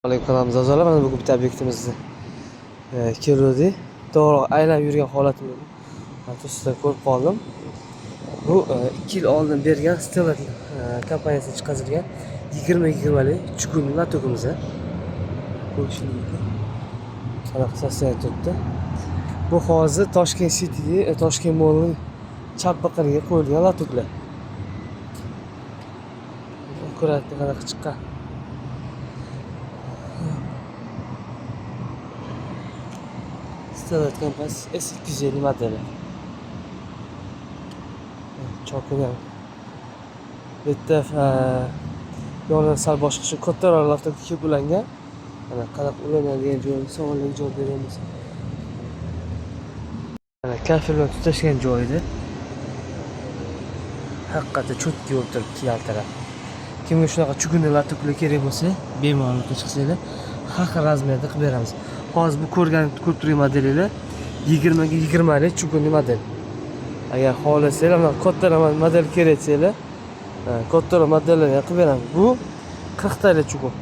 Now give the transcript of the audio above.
Alaykum kanalımıza hoş Mana bugun bitta obyektimizni keldik. To'g'ri aylanib yurgan holatimni sizlar ko'rib qoldim. Bu 2 yil oldin bergan Stellar kompaniyasidan chiqarilgan 20-lik chukunli latokimiz. Ko'rishingiz mumkin. Qanaqa sostavda turibdi. Bu hozir Toshkent City, Toshkent Mall'ning chap biqiniga qo'yilgan latoklar. Ko'radi qanaqa chiqqan. Stellar kompaniyasi S250 modeli. Chokini bitta yonidan sal boshqacha kattaroq latokga kelib ulangan. Mana qanaqa ulanadigan joyini savollarga javob beramiz. Mana kafel bilan tutashgan joyida haqiqatda cho'tki bo'lib turibdi yaltirab. Kimga shunaqa chukunli latoklar kerak bo'lsa, bemalol chiqsanglar, har xil razmerda qilib beramiz. Hozir bu ko'rib turgan modellar 20 ga 20 lik chukunli model. Agar xohlasanglar, mana kattaroq model kerak desanglar, kattaroq modellarni qilib beramiz. Bu 40 talik chukun.